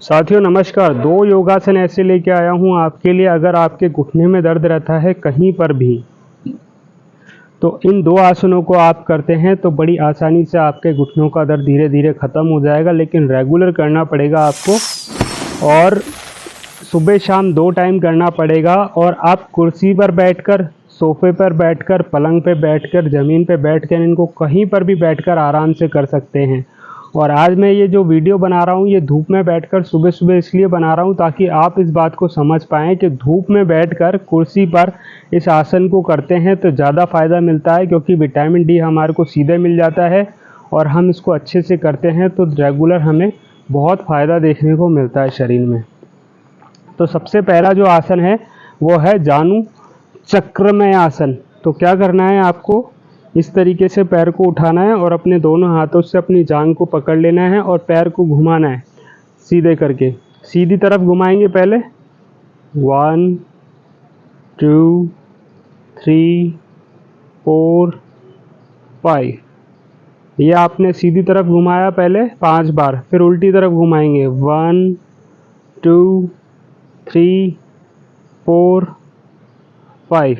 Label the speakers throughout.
Speaker 1: साथियों नमस्कार। दो योगासन ऐसे लेके आया हूँ आपके लिए। अगर आपके घुटने में दर्द रहता है कहीं पर भी, तो इन दो आसनों को आप करते हैं तो बड़ी आसानी से आपके घुटनों का दर्द धीरे धीरे ख़त्म हो जाएगा। लेकिन रेगुलर करना पड़ेगा आपको, और सुबह शाम 2 टाइम करना पड़ेगा। और आप कुर्सी पर बैठकर, सोफे पर बैठकर, पलंग पे बैठकर, ज़मीन पे बैठकर, इनको कहीं पर भी बैठकर आराम से कर सकते हैं। और आज मैं ये जो वीडियो बना रहा हूँ ये धूप में बैठकर सुबह सुबह इसलिए बना रहा हूँ ताकि आप इस बात को समझ पाएँ कि धूप में बैठकर कुर्सी पर इस आसन को करते हैं तो ज़्यादा फ़ायदा मिलता है, क्योंकि विटामिन डी हमारे को सीधे मिल जाता है और हम इसको अच्छे से करते हैं तो रेगुलर हमें बहुत फ़ायदा देखने को मिलता है शरीर में। तो सबसे पहला जो आसन है वो है जानु चक्रमय आसन। तो क्या करना है आपको, इस तरीके से पैर को उठाना है और अपने दोनों हाथों से अपनी जांघ को पकड़ लेना है और पैर को घुमाना है सीधे करके। सीधी तरफ घुमाएंगे पहले 1 2 3 4 5। ये आपने सीधी तरफ घुमाया पहले 5 बार, फिर उल्टी तरफ घुमाएंगे 1 2 3 4 5।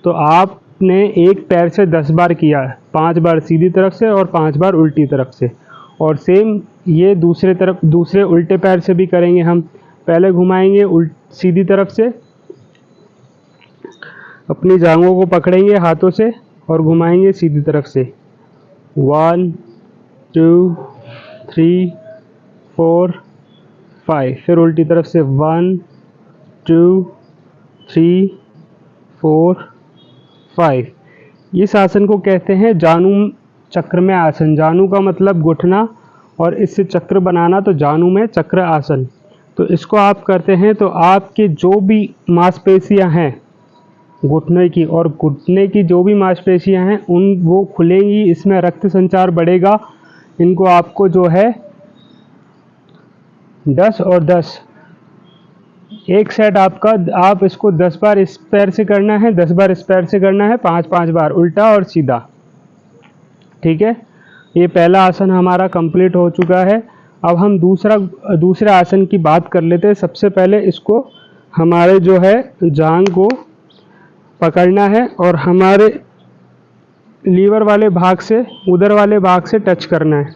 Speaker 1: तो आपने एक पैर से 10 बार किया है, 5 बार सीधी तरफ से और 5 बार उल्टी तरफ से। और सेम ये दूसरे तरफ, दूसरे उल्टे पैर से भी करेंगे हम। पहले घुमाएंगे सीधी तरफ से, अपनी जांघों को पकड़ेंगे हाथों से और घुमाएंगे सीधी तरफ से 1 2 3 4 5। फिर उल्टी तरफ से 1 2 3 4 5। इस आसन को कहते हैं जानु चक्र में आसन। जानु का मतलब घुटना और इससे चक्र बनाना, तो जानु में चक्र आसन। तो इसको आप करते हैं तो आपके जो भी मांसपेशियां हैं घुटने की, और घुटने की जो भी मांसपेशियां हैं वो खुलेंगी, इसमें रक्त संचार बढ़ेगा। इनको आपको जो है 10 और 10 एक सेट आपका, आप इसको 10 बार इस पैर से करना है, 10 बार इस पैर से करना है, 5-5 बार उल्टा और सीधा। ठीक है, ये पहला आसन हमारा कंप्लीट हो चुका है। अब हम दूसरे आसन की बात कर लेते हैं। सबसे पहले इसको हमारे जो है जांघ को पकड़ना है और हमारे लीवर वाले भाग से, उदर वाले भाग से टच करना है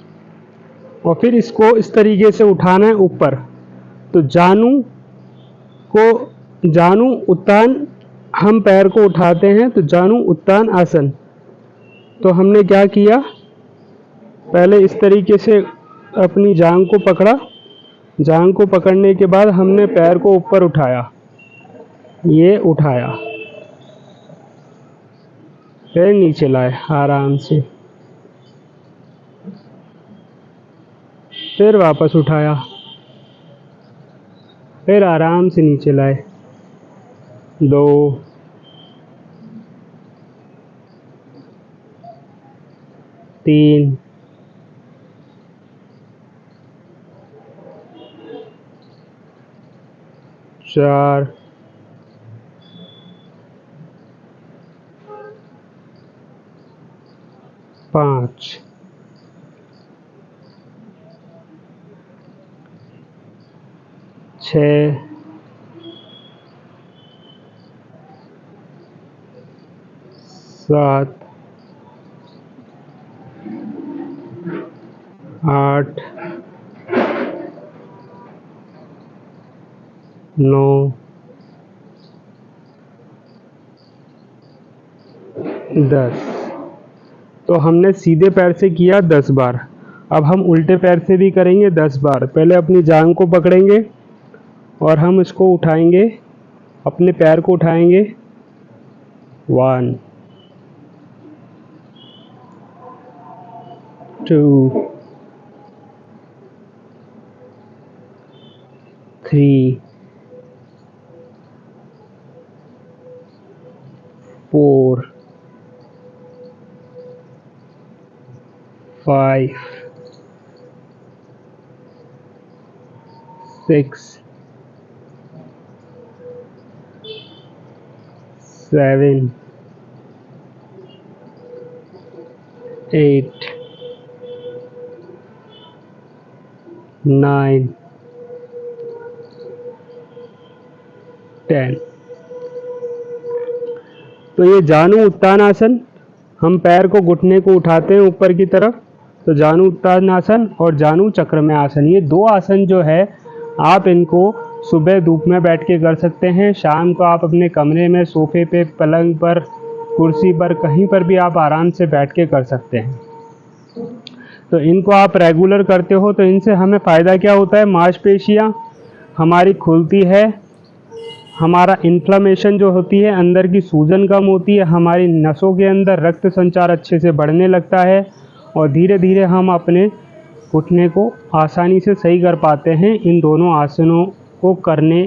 Speaker 1: और फिर इसको इस तरीके से उठाना है ऊपर। तो जानु उत्तान, हम पैर को उठाते हैं तो जानु उत्तान आसन। तो हमने क्या किया, पहले इस तरीके से अपनी जांघ को पकड़ा, जांघ को पकड़ने के बाद हमने पैर को ऊपर उठाया, ये उठाया, फिर नीचे लाए आराम से, फिर वापस उठाया, फिर आराम से नीचे लाए। 2 3 4 5 6 7 8 9 10। तो हमने सीधे पैर से किया 10 बार। अब हम उल्टे पैर से भी करेंगे 10 बार। पहले अपनी जांघ को पकड़ेंगे और हम इसको उठाएंगे, अपने पैर को उठाएंगे 1 2 3 4 5 6 7 8 9 10। 9 10। तो ये जानु उत्तान आसन, हम पैर को घुटने को उठाते हैं ऊपर की तरफ, तो जानु उत्तान आसन और जानु चक्र में आसन, ये 2 आसन जो है आप इनको सुबह धूप में बैठ के कर सकते हैं। शाम को आप अपने कमरे में सोफे पे, पलंग पर, कुर्सी पर, कहीं पर भी आप आराम से बैठ के कर सकते हैं। तो इनको आप रेगुलर करते हो तो इनसे हमें फ़ायदा क्या होता है, मांसपेशियाँ हमारी खुलती है, हमारा इन्फ्लेमेशन जो होती है, अंदर की सूजन कम होती है, हमारी नसों के अंदर रक्त संचार अच्छे से बढ़ने लगता है और धीरे धीरे हम अपने घुटने को आसानी से सही कर पाते हैं इन दोनों आसनों को करने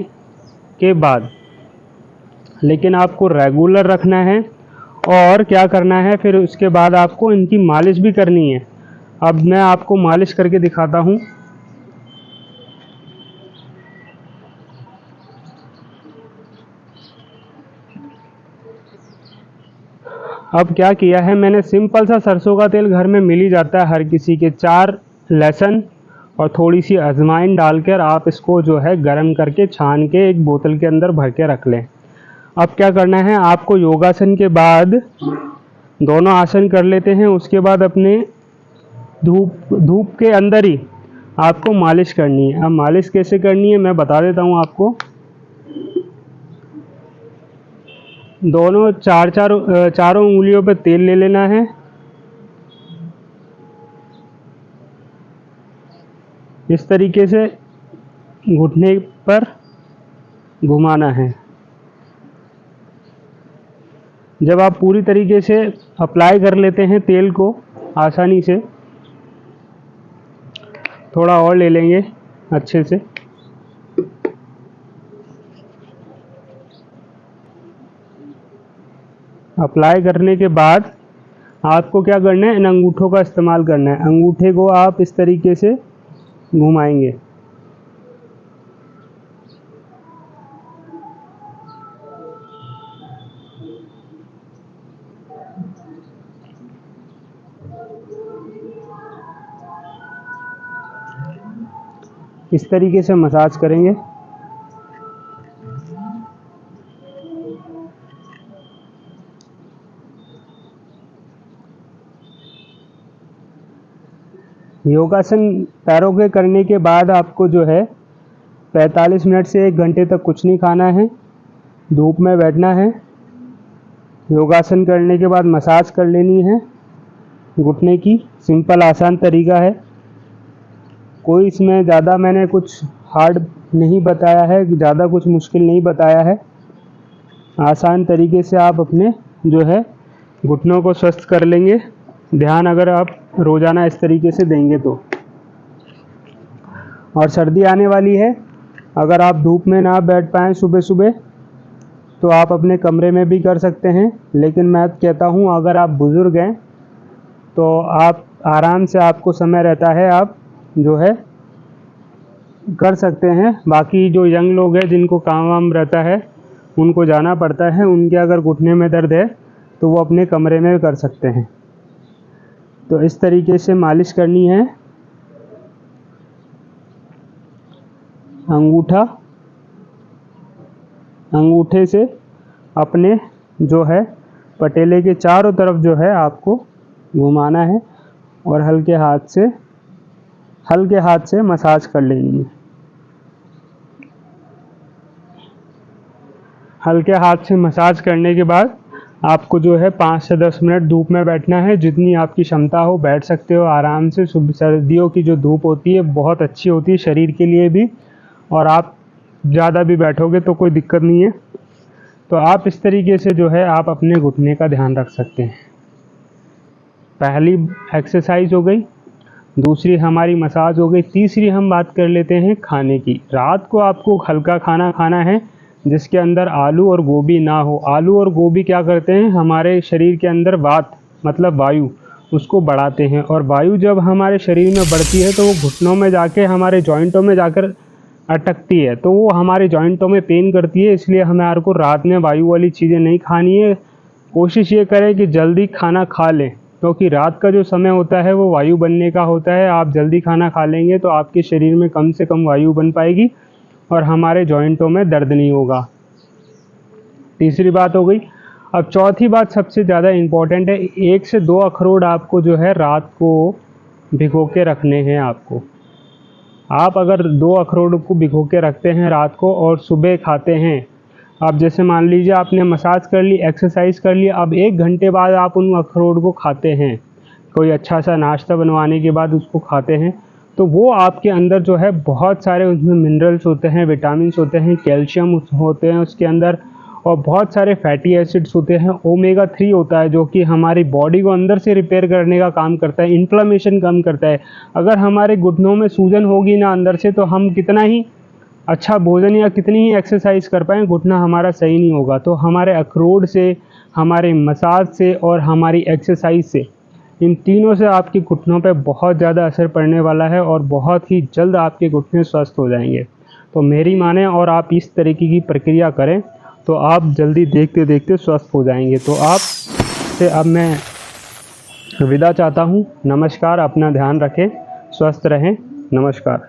Speaker 1: के बाद। लेकिन आपको रेगुलर रखना है और क्या करना है, फिर उसके बाद आपको इनकी मालिश भी करनी है। अब मैं आपको मालिश करके दिखाता हूँ। अब क्या किया है मैंने, सिंपल सा सरसों का तेल घर में मिल ही जाता है हर किसी के, 4 लहसुन और थोड़ी सी अजवाइन डालकर आप इसको जो है गरम करके छान के एक बोतल के अंदर भर के रख लें। अब क्या करना है, आपको योगासन के बाद दोनों आसन कर लेते हैं, उसके बाद अपने धूप के अंदर ही आपको मालिश करनी है। अब मालिश कैसे करनी है मैं बता देता हूँ आपको। दोनों चारों उंगलियों पे तेल ले लेना है, इस तरीके से घुटने पर घुमाना है। जब आप पूरी तरीके से अप्लाई कर लेते हैं तेल को आसानी से, थोड़ा और ले लेंगे अच्छे से। अप्लाई करने के बाद आपको क्या करना है, इन अंगूठों का इस्तेमाल करना है। अंगूठे को आप इस तरीके से घुमाएंगे, इस तरीके से मसाज करेंगे। योगासन पैरों के करने के बाद आपको जो है 45 मिनट से 1 घंटे तक कुछ नहीं खाना है, धूप में बैठना है। योगासन करने के बाद मसाज कर लेनी है घुटने की, सिंपल आसान तरीका है, कोई इसमें ज़्यादा मैंने कुछ हार्ड नहीं बताया है, ज़्यादा कुछ मुश्किल नहीं बताया है। आसान तरीके से आप अपने जो है घुटनों को स्वस्थ कर लेंगे, ध्यान अगर आप रोज़ाना इस तरीके से देंगे तो। और सर्दी आने वाली है, अगर आप धूप में ना बैठ पाएँ सुबह सुबह तो आप अपने कमरे में भी कर सकते हैं, लेकिन मैं कहता हूँ अगर आप बुज़ुर्ग हैं तो आप आराम से, आपको समय रहता है, आप जो है कर सकते हैं। बाकी जो यंग लोग हैं जिनको काम वाम रहता है, उनको जाना पड़ता है, उनके अगर घुटने में दर्द है तो वो अपने कमरे में कर सकते हैं। तो इस तरीके से मालिश करनी है। अंगूठे से अपने जो है पटेले के चारों तरफ जो है आपको घुमाना है और हल्के हाथ से मसाज कर लेनी है। हल्के हाथ से मसाज करने के बाद आपको जो है 5 से 10 मिनट धूप में बैठना है, जितनी आपकी क्षमता हो बैठ सकते हो आराम से। सर्दियों की जो धूप होती है बहुत अच्छी होती है शरीर के लिए भी, और आप ज़्यादा भी बैठोगे तो कोई दिक्कत नहीं है। तो आप इस तरीके से जो है आप अपने घुटने का ध्यान रख सकते हैं। पहली एक्सरसाइज हो गई, दूसरी हमारी मसाज हो गई, तीसरी हम बात कर लेते हैं खाने की। रात को आपको हल्का खाना खाना है जिसके अंदर आलू और गोभी ना हो। आलू और गोभी क्या करते हैं, हमारे शरीर के अंदर वात मतलब वायु उसको बढ़ाते हैं, और वायु जब हमारे शरीर में बढ़ती है तो वो घुटनों में जाके हमारे जॉइंटों में जाकर अटकती है, तो वो हमारे जॉइंटों में पेन करती है। इसलिए हमारे को रात में वायु वाली चीज़ें नहीं खानी है। कोशिश ये करें कि जल्दी खाना खा लें, क्योंकि रात का जो समय होता है वो वायु बनने का होता है। आप जल्दी खाना खा लेंगे तो आपके शरीर में कम से कम वायु बन पाएगी और हमारे जॉइंटों में दर्द नहीं होगा। तीसरी बात हो गई। अब चौथी बात सबसे ज़्यादा इम्पॉर्टेंट है, 1 से 2 अखरोट आपको जो है रात को भिगो के रखने हैं आपको। आप अगर 2 अखरोट को भिगो के रखते हैं रात को और सुबह खाते हैं, अब जैसे मान लीजिए आपने मसाज कर ली, एक्सरसाइज कर ली, अब 1 घंटे बाद आप उन अखरोट को खाते हैं, कोई अच्छा सा नाश्ता बनवाने के बाद उसको खाते हैं, तो वो आपके अंदर जो है बहुत सारे उसमें मिनरल्स होते हैं, विटामिन्स होते हैं, कैल्शियम होते हैं उसके अंदर, और बहुत सारे फैटी एसिड्स होते हैं, ओमेगा 3 होता है जो कि हमारी बॉडी को अंदर से रिपेयर करने का काम करता है, इन्फ्लेमेशन कम करता है। अगर हमारे घुटनों में सूजन होगी ना अंदर से, तो हम कितना ही अच्छा भोजन या कितनी ही एक्सरसाइज कर पाएँ, घुटना हमारा सही नहीं होगा। तो हमारे अखरोट से, हमारे मसाज से और हमारी एक्सरसाइज से, इन तीनों से आपके घुटनों पे बहुत ज़्यादा असर पड़ने वाला है और बहुत ही जल्द आपके घुटने स्वस्थ हो जाएंगे। तो मेरी माने और आप इस तरीके की प्रक्रिया करें तो आप जल्दी देखते देखते स्वस्थ हो जाएंगे। तो आप से अब मैं विदा चाहता हूँ। नमस्कार, अपना ध्यान रखें, स्वस्थ रहें। नमस्कार।